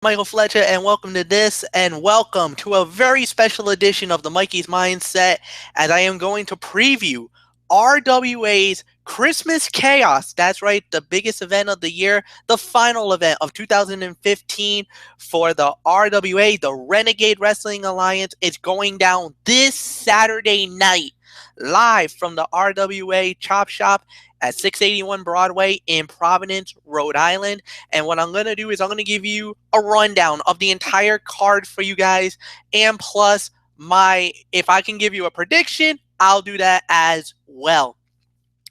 Michael Flecha, and welcome to this, and welcome to a very special edition of the Mikey's Mindset, as I am going to preview RWA's Christmas Chaos. That's right, the biggest event of the year, the final event of 2015 for the RWA, the Renegade Wrestling Alliance. It's going down this Saturday night, live from the RWA Chop Shop at 681 Broadway in Providence, Rhode Island. And what I'm going to do is I'm going to give you a rundown of the entire card for you guys. And plus, if I can give you a prediction, I'll do that as well.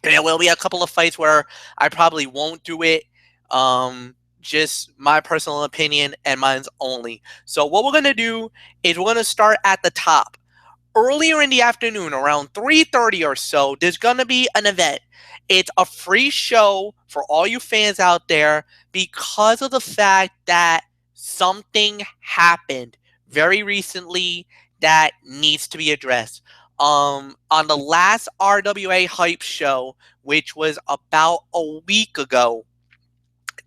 And there will be a couple of fights where I probably won't do it. Just my personal opinion and mine's only. So what we're going to do is we're going to start at the top. Earlier in the afternoon, around 3:30 or so, there's going to be an event. It's a free show for all you fans out there because of the fact that something happened very recently that needs to be addressed. On the last RWA Hype show, which was about a week ago,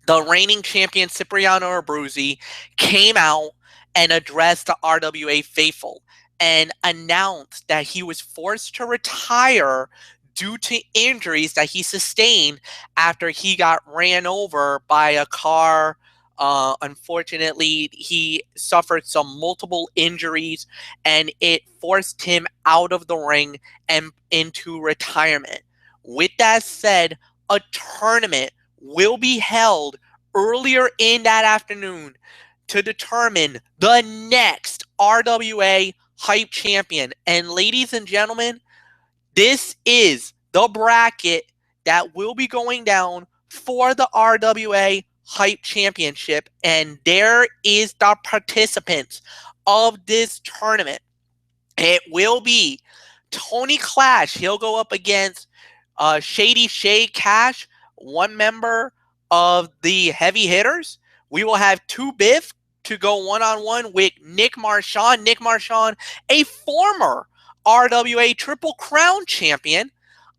the reigning champion Cipriano Abruzzi came out and addressed the RWA faithful and announced that he was forced to retire due to injuries that he sustained after he got ran over by a car. Unfortunately, he suffered some multiple injuries and it forced him out of the ring and into retirement. With that said, a tournament will be held earlier in that afternoon to determine the next RWA Hype Champion. And ladies and gentlemen, this is the bracket that will be going down for the RWA Hype Championship. And there is the participants of this tournament. It will be Tony Clash. He'll go up against Shady Shay Cash, one member of the Heavy Hitters. We will have Two Biff to go one-on-one with Nick Marchand. Nick Marchand, a former RWA Triple Crown champion.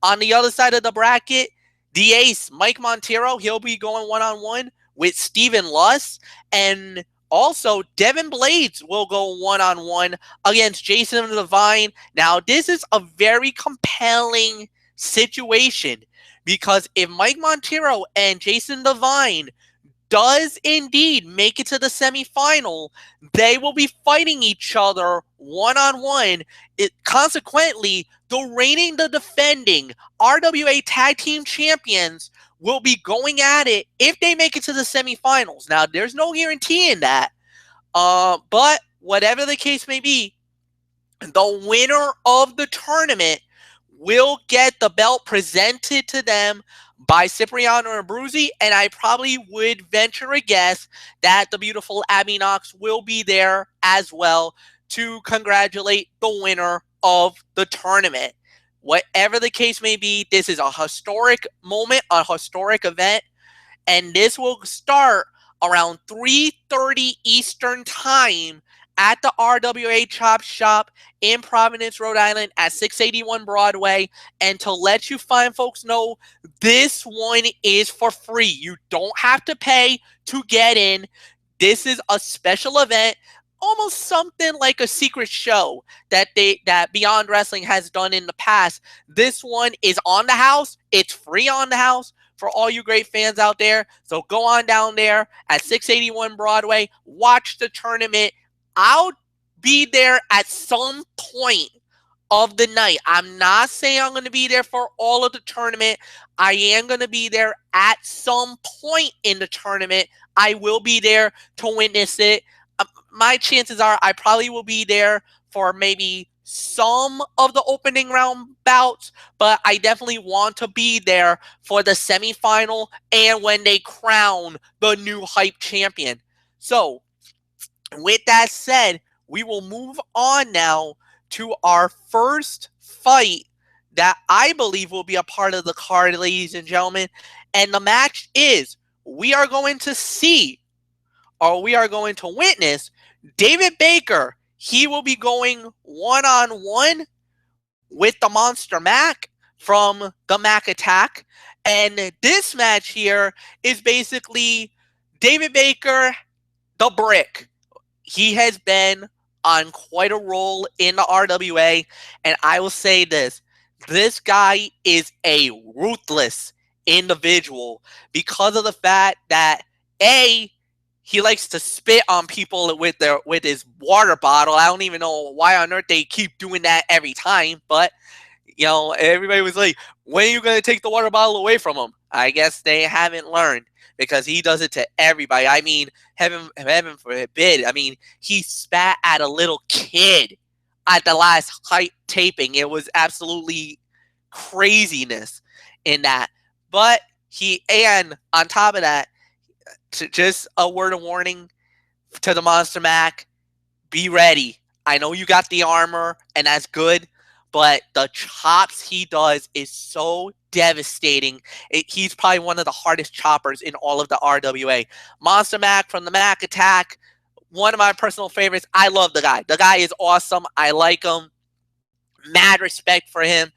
On the other side of the bracket, the ace, Mike Montero, he'll be going one-on-one with Steven Luss. And also, Devin Blades will go one-on-one against Jason Devine. Now, this is a very compelling situation because if Mike Montero and Jason Devine does indeed make it to the semifinal, they will be fighting each other one-on-one. Consequently, the defending RWA Tag Team Champions will be going at it if they make it to the semifinals. Now, there's no guarantee in that, but whatever the case may be, the winner of the tournament will get the belt presented to them by Cipriano Abruzzi, and I probably would venture a guess that the beautiful Abby Knox will be there as well to congratulate the winner of the tournament. Whatever the case may be, this is a historic moment, a historic event, and this will start around 3:30 Eastern Time at the RWA Chop Shop in Providence, Rhode Island at 681 Broadway. And to let you fine folks know, this one is for free. You don't have to pay to get in. This is a special event, almost something like a secret show that Beyond Wrestling has done in the past. This one is on the house. It's free on the house for all you great fans out there. So go on down there at 681 Broadway, watch the tournament. I'll be there at some point of the night. I'm not saying I'm going to be there for all of the tournament. I am going to be there at some point in the tournament. I will be there to witness it. My chances are I probably will be there for maybe some of the opening round bouts, but I definitely want to be there for the semifinal and when they crown the new Hype Champion. So, with that said, we will move on now to our first fight that I believe will be a part of the card, ladies and gentlemen. And the match is we are going to witness David Baker. He will be going one-on-one with the Monster Mac from the Mac Attack. And this match here is basically David Baker, the Brick. He has been on quite a roll in the RWA, and I will say this guy is a ruthless individual because of the fact that A, he likes to spit on people with his water bottle. I don't even know why on earth they keep doing that every time, but everybody was like, when are you going to take the water bottle away from him? I guess they haven't learned because he does it to everybody. I mean, heaven forbid. I mean, he spat at a little kid at the last Hype taping. It was absolutely craziness in that. But and on top of that, just a word of warning to the Monster Mac, be ready. I know you got the armor, and that's good, but the chops he does is so devastating. He's probably one of the hardest choppers in all of the RWA. Monster Mac from the Mac Attack, one of my personal favorites. I love the guy. The guy is awesome. I like him. Mad respect for him.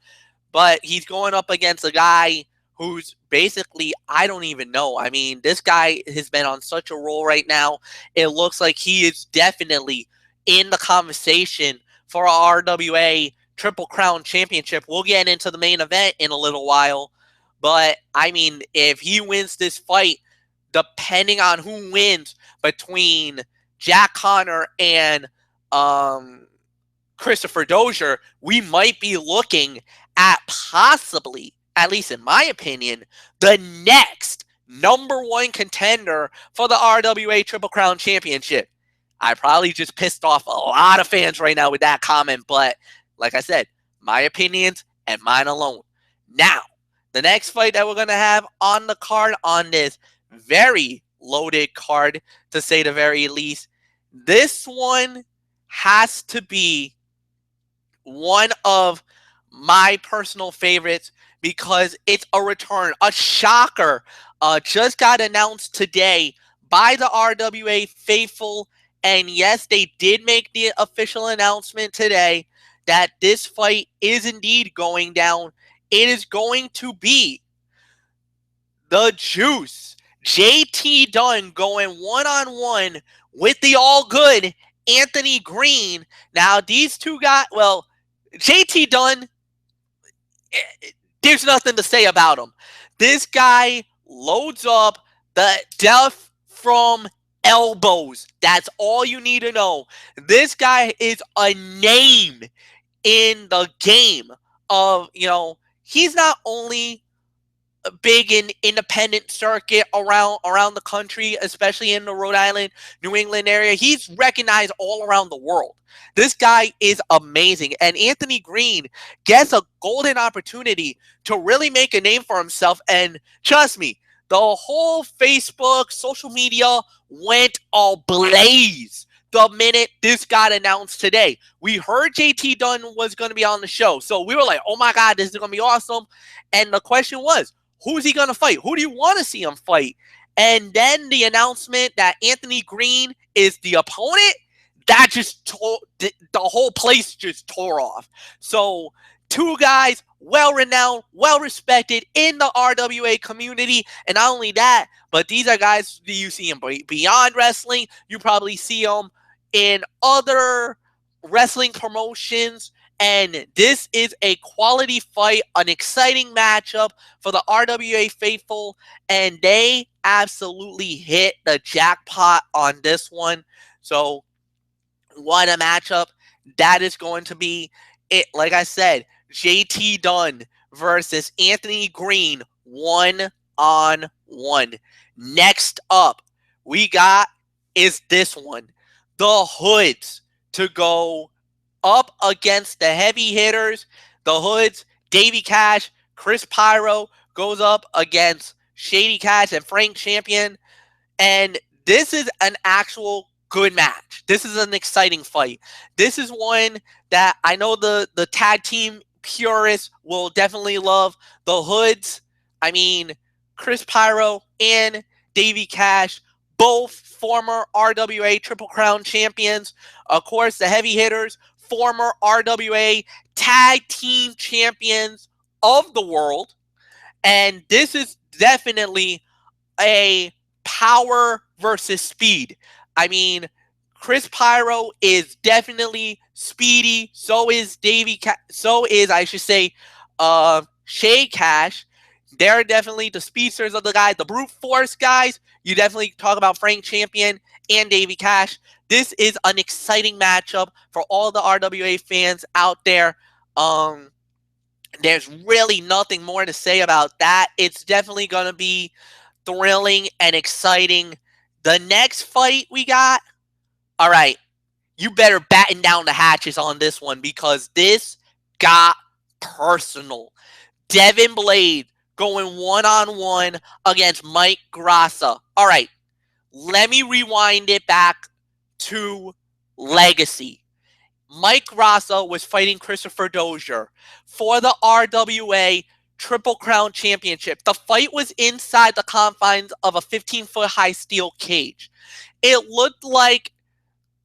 But he's going up against a guy who's basically, I don't even know. I mean, this guy has been on such a roll right now. It looks like he is definitely in the conversation for our RWA Triple Crown Championship. We'll get into the main event in a little while. But, I mean, if he wins this fight, depending on who wins between Jack Connor and Christopher Dozier, we might be looking at possibly, at least in my opinion, the next #1 contender for the RWA Triple Crown Championship. I probably just pissed off a lot of fans right now with that comment, but like I said, my opinions and mine alone. Now, the next fight that we're going to have on the card, on this very loaded card, to say the very least, this one has to be one of my personal favorites because it's a return, a shocker. Just got announced today by the RWA faithful, and yes, they did make the official announcement today that this fight is indeed going down. It is going to be the Juice, JT Dunn, going one-on-one with the all-good Anthony Green. Now, these two guys, well, JT Dunn, there's nothing to say about him. This guy loads up the death from elbows. That's all you need to know. This guy is a name in the game of, he's not only big in independent circuit around the country, especially in the Rhode Island, New England area. He's recognized all around the world. This guy is amazing. And Anthony Green gets a golden opportunity to really make a name for himself. And trust me, the whole Facebook, social media went ablaze the minute this got announced today. We heard JT Dunn was going to be on the show. So we were like, oh my God, this is going to be awesome. And the question was, who's he going to fight? Who do you want to see him fight? And then the announcement that Anthony Green is the opponent, that just the whole place just tore off. So two guys, well-renowned, well-respected in the RWA community. And not only that, but these are guys that you see them beyond wrestling. You probably see them in other wrestling promotions. And this is a quality fight, an exciting matchup for the RWA faithful. And they absolutely hit the jackpot on this one. So what a matchup that is going to be. It, like I said, JT Dunn versus Anthony Green, 1-on-1. Next up, we got is this one. The Hoods to go up against the heavy hitters. The Hoods, Davey Cash, Chris Pyro goes up against Shady Cash and Frank Champion. And this is an actual good match. This is an exciting fight. This is one that I know the tag team purists will definitely love. The Hoods, I mean, Chris Pyro and Davey Cash, both former RWA Triple Crown champions. Of course, the heavy hitters, former RWA tag team champions of the world. And this is definitely a power versus speed. I mean, Chris Pyro is definitely speedy. So is I should say, Shay Cash. They're definitely the speedsters of the guys, the brute force guys. You definitely talk about Frank Champion and Davey Cash. This is an exciting matchup for all the RWA fans out there. There's really nothing more to say about that. It's definitely going to be thrilling and exciting. The next fight we got, all right, you better batten down the hatches on this one because this got personal. Devin Blade going one-on-one against Mike Grassa. All right, let me rewind it back to Legacy. Mike Grassa was fighting Christopher Dozier for the RWA Triple Crown Championship. The fight was inside the confines of a 15-foot high steel cage. It looked like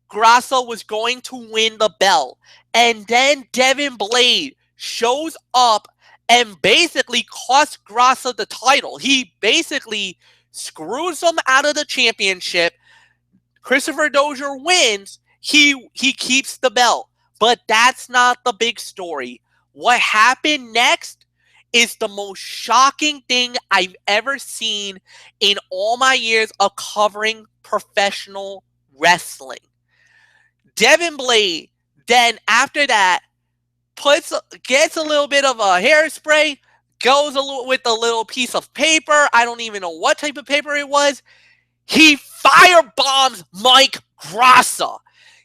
Grassa was going to win the belt. And then Devin Blade shows up and basically cost Grassa the title. He basically screws him out of the championship. Christopher Dozier wins. He keeps the belt. But that's not the big story. What happened next is the most shocking thing I've ever seen in all my years of covering professional wrestling. Devin Blade, then after that, gets a little bit of a hairspray, goes with a little piece of paper. I don't even know what type of paper it was. He firebombs Mike Grassa.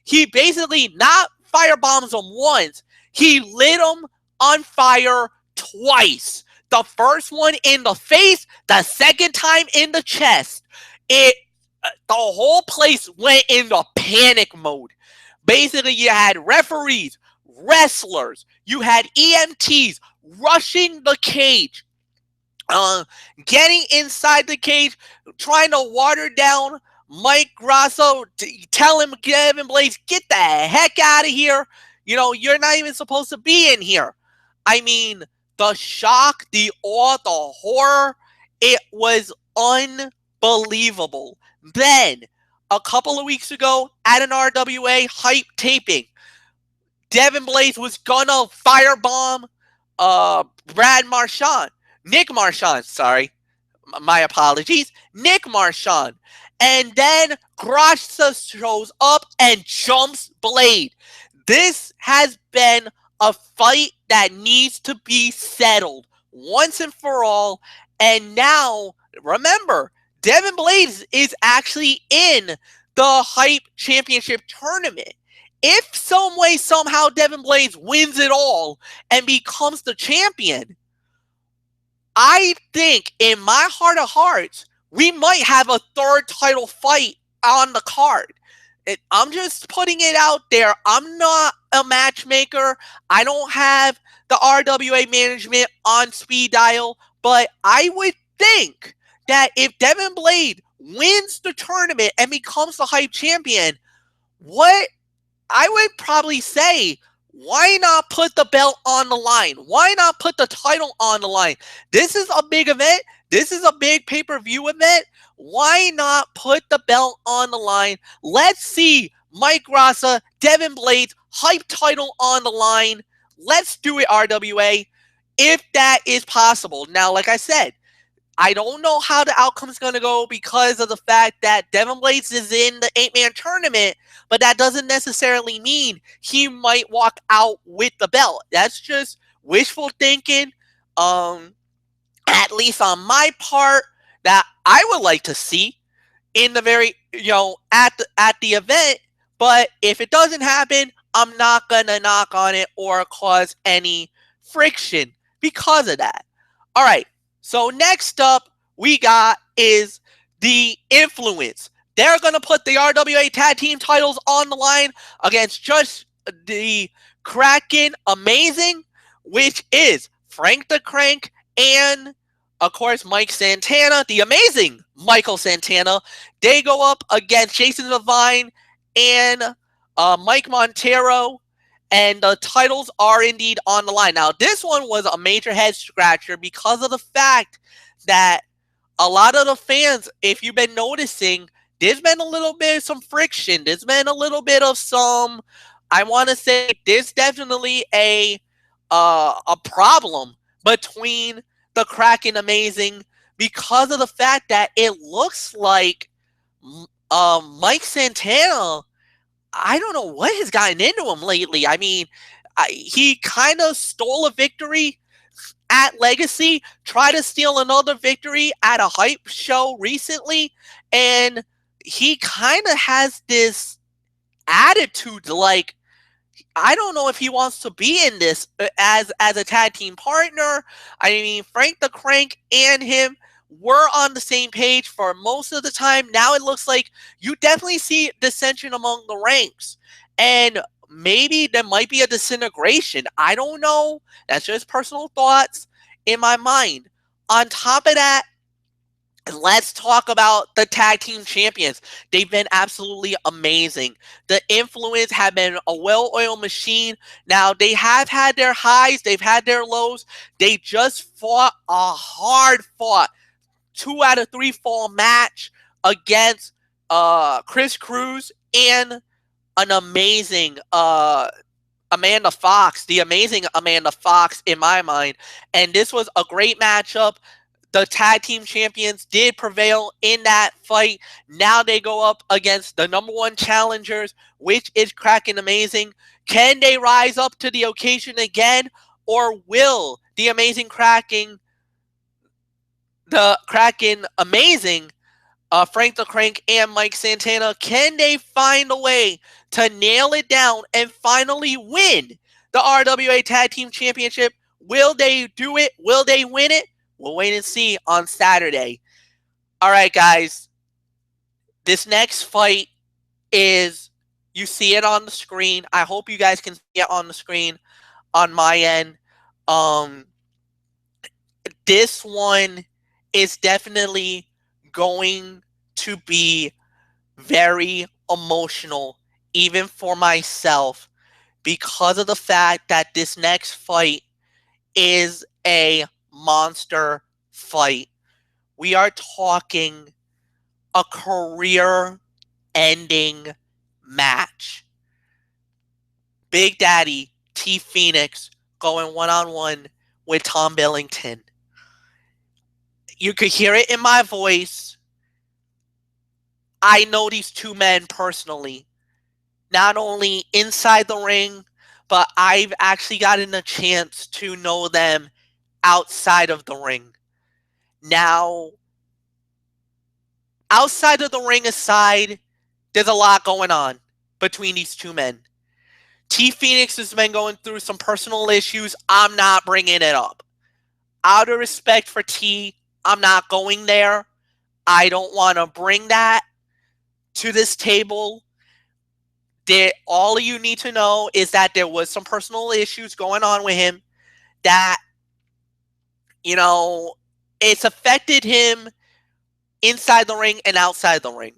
He basically not firebombs him once. He lit him on fire twice. The first one in the face, the second time in the chest. The whole place went into panic mode. Basically, you had referees, wrestlers, you had EMTs rushing the cage, getting inside the cage, trying to water down Mike Grassa, tell him, Devin Blades, get the heck out of here. You know, you're not even supposed to be in here. I mean, the shock, the awe, the horror, it was unbelievable. Then, a couple of weeks ago, at an RWA Hype taping, Devin Blades was gonna firebomb Nick Marchand, sorry. My apologies. Nick Marchand. And then Grassa shows up and jumps Blade. This has been a fight that needs to be settled once and for all. And now, remember, Devin Blades is actually in the Hype Championship tournament. If some way, somehow, Devin Blades wins it all and becomes the champion, I think in my heart of hearts, we might have a third title fight on the card. I'm just putting it out there. I'm not a matchmaker. I don't have the RWA management on speed dial, but I would think that if Devin Blade wins the tournament and becomes the Hype Champion, what I would probably say, why not put the belt on the line? Why not put the title on the line? This is a big event. This is a big pay-per-view event. Why not put the belt on the line? Let's see Mike Grassa, Devin Blades, Hype title on the line. Let's do it, RWA, if that is possible. Now, like I said, I don't know how the outcome is going to go because of the fact that Devin Blades is in the 8-man tournament, but that doesn't necessarily mean he might walk out with the belt. That's just wishful thinking, at least on my part, that I would like to see in the very, at the event. But if it doesn't happen, I'm not going to knock on it or cause any friction because of that. All right. So next up we got is the Influence. They're going to put the RWA Tag Team titles on the line against just the Kraken Amazing, which is Frank the Crank and, of course, Mike Santana, the amazing Michael Santana. They go up against Jason Devine and Mike Montero. And the titles are indeed on the line. Now, this one was a major head scratcher because of the fact that a lot of the fans, if you've been noticing, there's been a little bit of some friction. There's been a little bit of some, I want to say, there's definitely a problem between the Kraken Amazing because of the fact that it looks like Mike Santana, I don't know what has gotten into him lately. I mean, he kind of stole a victory at Legacy, tried to steal another victory at a hype show recently, and he kind of has this attitude like, I don't know if he wants to be in this as a tag team partner. I mean, Frank the Crank and him were on the same page for most of the time. Now it looks like you definitely see dissension among the ranks. And maybe there might be a disintegration. I don't know. That's just personal thoughts in my mind. On top of that, let's talk about the tag team champions. They've been absolutely amazing. The Influence have been a well-oiled machine. Now, they have had their highs, they've had their lows. They just fought a hard-fought 2 out of 3 fall match against Chris Cruz and an amazing Amanda Fox, the amazing Amanda Fox in my mind. And this was a great matchup. The tag team champions did prevail in that fight. Now they go up against the #1 challengers, which is Kraken Amazing. Can they rise up to the occasion again, or will the Kraken Amazing, Frank the Crank and Mike Santana, can they find a way to nail it down and finally win the RWA Tag Team Championship? Will they do it? Will they win it? We'll wait and see on Saturday. All right, guys. This next fight is, you see it on the screen. I hope you guys can see it on the screen on my end. This one is definitely going to be very emotional, even for myself, because of the fact that this next fight is a monster fight. We are talking a career-ending match. Big Daddy T Phoenix going one-on-one with Tom Billington. You could hear it in my voice. I know these two men personally, not only inside the ring, but I've actually gotten a chance to know them outside of the ring. Now, outside of the ring aside, there's a lot going on between these two men. T Phoenix has been going through some personal issues. I'm not bringing it up. Out of respect for T, I'm not going there. I don't want to bring that to this table. All you need to know is that there was some personal issues going on with him that, it's affected him inside the ring and outside the ring.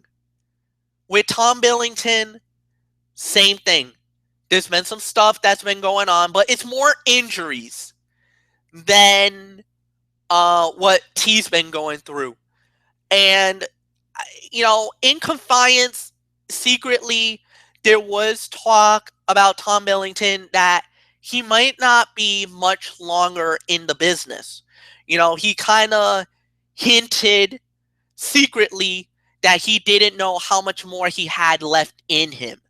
With Tom Billington, same thing. There's been some stuff that's been going on, but it's more injuries than what T's been going through. And, in Confiance, secretly, there was talk about Tom Billington that he might not be much longer in the business. He kind of hinted secretly that he didn't know how much more he had left in him.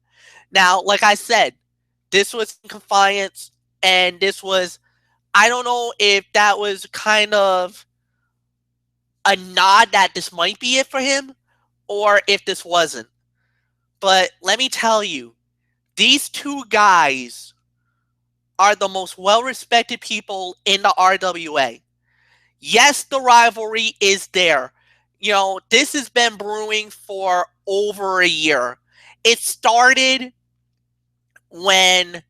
Now, like I said, this was in Confiance, and this was, I don't know if that was kind of a nod that this might be it for him, or if this wasn't. But let me tell you, these two guys are the most well-respected people in the RWA. Yes, the rivalry is there. This has been brewing for over a year. It started when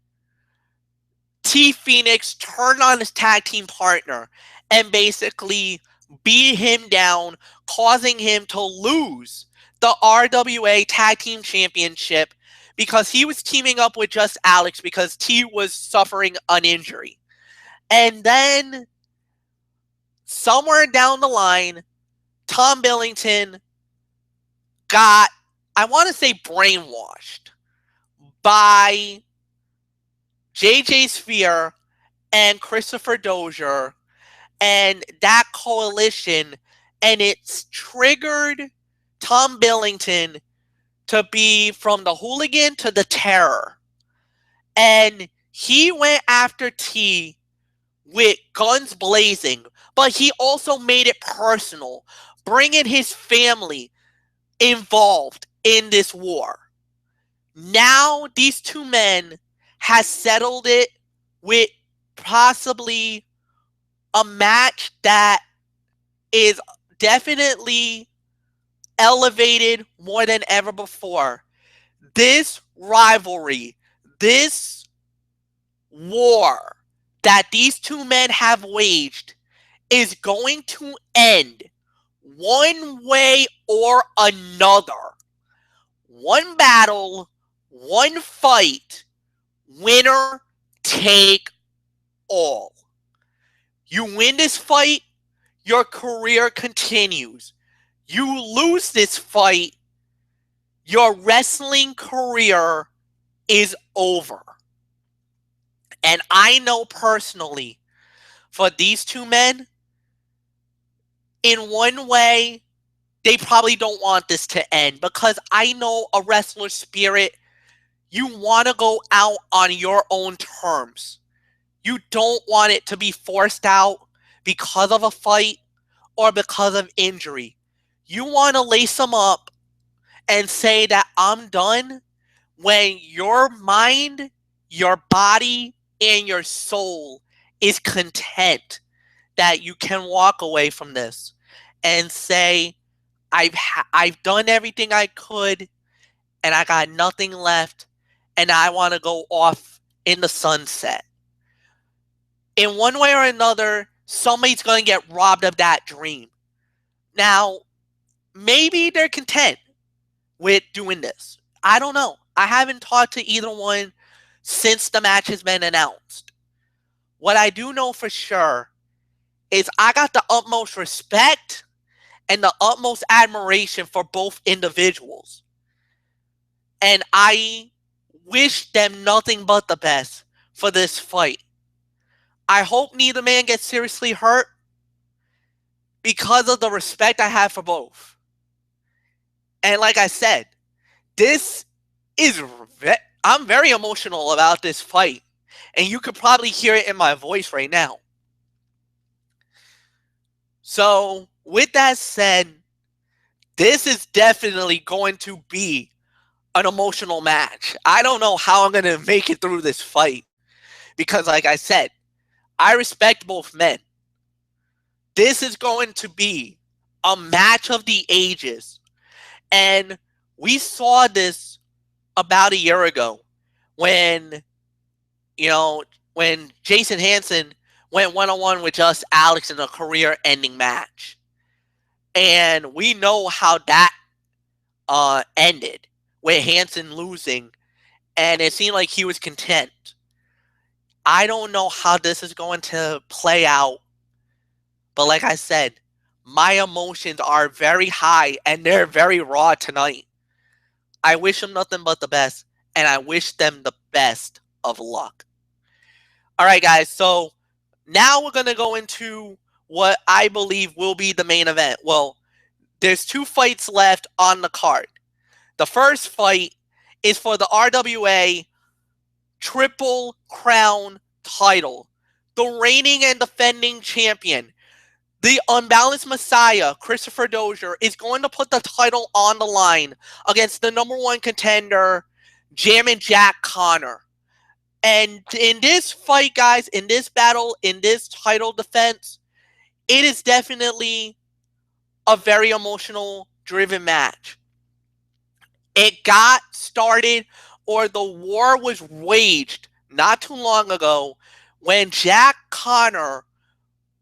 T Phoenix turned on his tag team partner and basically beat him down, causing him to lose the RWA Tag Team Championship because he was teaming up with just Alex because T was suffering an injury. And then somewhere down the line, Tom Billington got, I want to say, brainwashed by JJ Sphere and Christopher Dozier and that coalition, and it's triggered Tom Billington to be from the hooligan to the terror. And he went after T with guns blazing, but he also made it personal, bringing his family involved in this war. Now these two men has settled it with possibly a match that is definitely elevated more than ever before. This rivalry, this war that these two men have waged is going to end one way or another. One battle, one fight, winner take all. You win this fight, your career continues. You lose this fight, your wrestling career is over. And I know personally, for these two men, in one way, they probably don't want this to end, because I know a wrestler's spirit. You want to go out on your own terms. You don't want it to be forced out because of a fight or because of injury. You want to lace them up and say that I'm done when your mind, your body, and your soul is content that you can walk away from this and say, I've done everything I could and I got nothing left and I want to go off in the sunset. In one way or another, somebody's going to get robbed of that dream. Now, maybe they're content with doing this. I don't know. I haven't talked to either one since the match has been announced. What I do know for sure is I got the utmost respect and the utmost admiration for both individuals. And I wish them nothing but the best for this fight. I hope neither man gets seriously hurt because of the respect I have for both. And like I said, I'm very emotional about this fight. And you could probably hear it in my voice right now. So, with that said, this is definitely going to be an emotional match. I don't know how I'm going to make it through this fight. Because, like I said, I respect both men. This is going to be a match of the ages. And we saw this about a year ago when Jason Hansen went one-on-one with just Alex in a career-ending match. And we know how that ended, with Hansen losing, and it seemed like he was content. I don't know how this is going to play out, but like I said, my emotions are very high, and they're very raw tonight. I wish them nothing but the best, and I wish them the best of luck. All right, guys, so now we're going to go into what I believe will be the main event. Well, there's two fights left on the card. The first fight is for the RWA Triple Crown title. The reigning and defending champion, the Unbalanced Messiah, Christopher Dozier, is going to put the title on the line against the number one contender, Jammin' Jack Connor. And in this fight, guys, in this battle, in this title defense, it is definitely a very emotional driven match. It got started, or the war was waged not too long ago when Jack Connor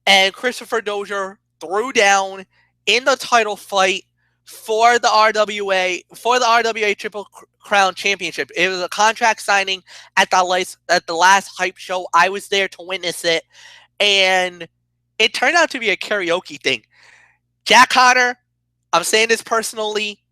and Christopher Dozier threw down in the title fight for the RWA Triple Crown Championship. It was a contract signing at the last Hype show. I was there to witness it, and it turned out to be a karaoke thing. Jack Connor, I'm saying this personally,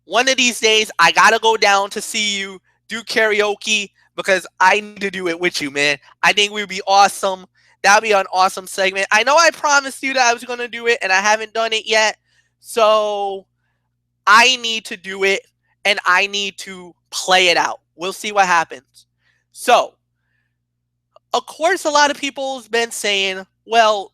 one of these days, I gotta go down to see you do karaoke because I need to do it with you, man. I think we'd be awesome. That'd be an awesome segment. I know I promised you that I was gonna do it, and I haven't done it yet. So I need to do it, and I need to play it out. We'll see what happens. So, of course, a lot of people have been saying, well,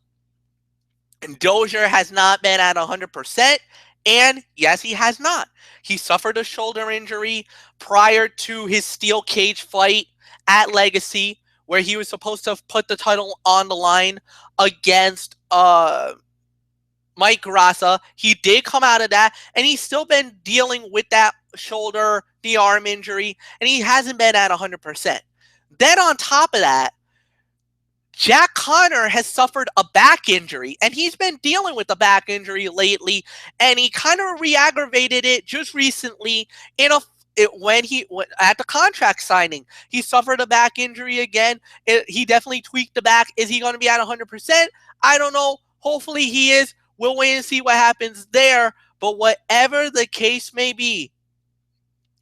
Dozier has not been at 100%. And yes, he has not. He suffered a shoulder injury prior to his steel cage fight at Legacy, where he was supposed to have put the title on the line against Mike Grassa. He did come out of that, and he's still been dealing with that shoulder, the arm injury, and he hasn't been at 100%. Then on top of that, Jack Connor has suffered a back injury, and he's been dealing with the back injury lately, and he kind of re-aggravated it just recently when he at the contract signing. He suffered a back injury again. He definitely tweaked the back. Is he going to be at 100%? I don't know. Hopefully he is. We'll wait and see what happens there. But whatever the case may be,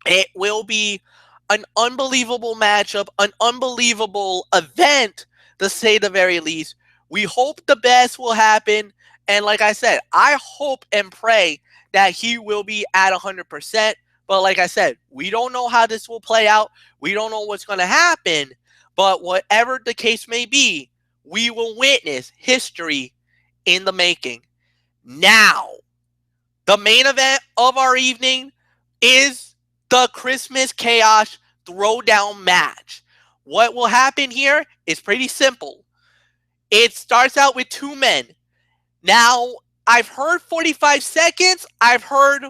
it will be an unbelievable matchup, an unbelievable event, to say the very least. We hope the best will happen. And like I said, I hope and pray that he will be at 100%. But like I said, we don't know how this will play out. We don't know what's going to happen. But whatever the case may be, we will witness history in the making. Now, the main event of our evening is the Christmas Chaos Throwdown match. What will happen here is pretty simple. It starts out with two men. Now, I've heard 45 seconds. I've heard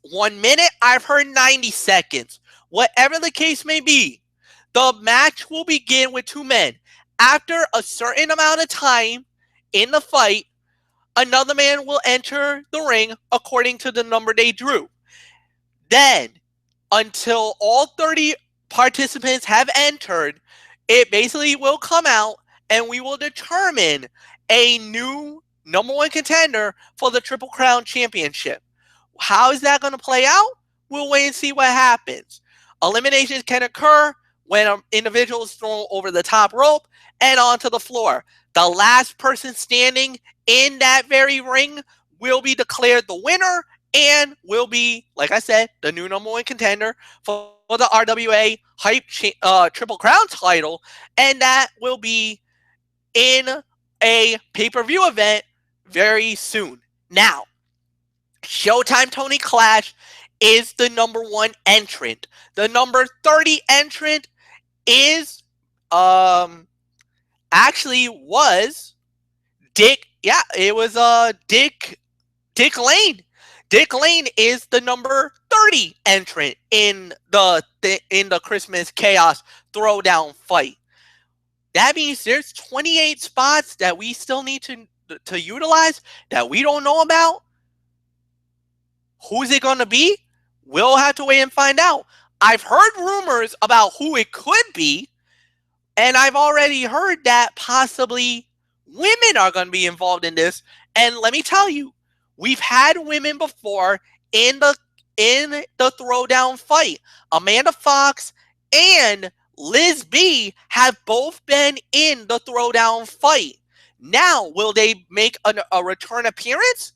1 minute. I've heard 90 seconds. Whatever the case may be, the match will begin with two men. After a certain amount of time in the fight, another man will enter the ring according to the number they drew. Then, until all 30 participants have entered, it basically will come out and we will determine a new number one contender for the Triple Crown Championship. How is that going to play out? We'll wait and see what happens. Eliminations can occur when an individual is thrown over the top rope and onto the floor. The last person standing in that very ring will be declared the winner and will be, like I said, the new number one contender for the RWA Hype Triple Crown title, and that will be in a pay-per-view event very soon. Now, Showtime Tony Clash is the number one entrant. The number 30 entrant is actually was Dick. Yeah, it was Dick Lane. Dick Lane is the number 30 entrant in the Christmas Chaos Throwdown fight. That means there's 28 spots that we still need to utilize that we don't know about. Who's it going to be? We'll have to wait and find out. I've heard rumors about who it could be, and I've already heard that possibly women are going to be involved in this. And let me tell you, we've had women before in the throwdown fight. Amanda Fox and Liz B have both been in the throwdown fight. Now, will they make a return appearance?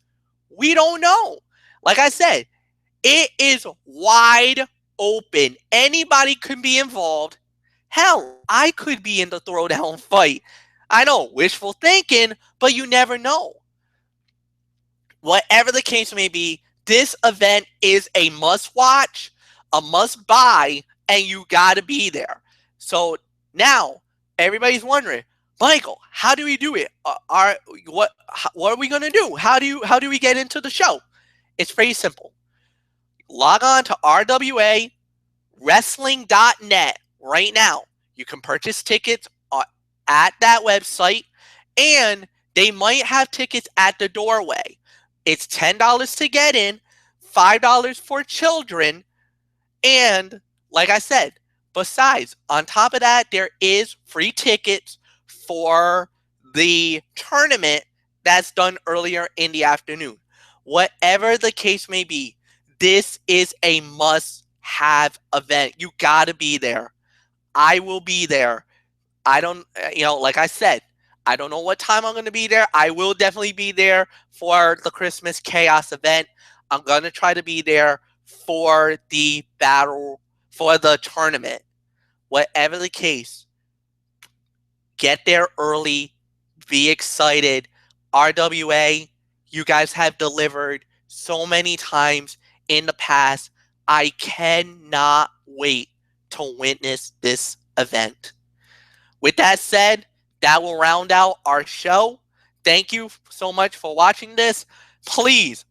We don't know. Like I said, it is wide open. Anybody could be involved. Hell, I could be in the throwdown fight. I know, wishful thinking, but you never know. Whatever the case may be, this event is a must-watch, a must-buy, and you got to be there. So now, everybody's wondering, Michael, how do we do it? What are we going to do? How do we get into the show? It's pretty simple. Log on to rwawrestling.net right now. You can purchase tickets at that website, and they might have tickets at the doorway. It's $10 to get in, $5 for children, and like I said, besides, on top of that, there is free tickets for the tournament that's done earlier in the afternoon. Whatever the case may be, This is a must-have event. You got to be there. I will be there. I don't, like I said, I don't know what time I'm going to be there. I will definitely be there for the Christmas Chaos event. I'm going to try to be there for the for the tournament. Whatever the case, get there early, be excited. RWA, you guys have delivered so many times in the past. I cannot wait to witness this event. With that said, that will round out our show. Thank you so much for watching this. Please,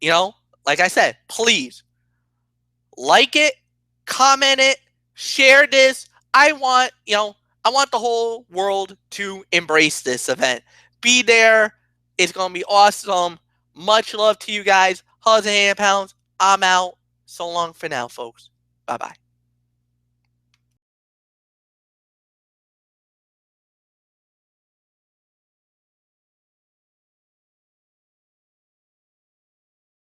like I said, please like it, comment it, share this. I want the whole world to embrace this event. Be there. It's going to be awesome. Much love to you guys. Hugs and hand pounds. I'm out. So long for now, folks. Bye-bye.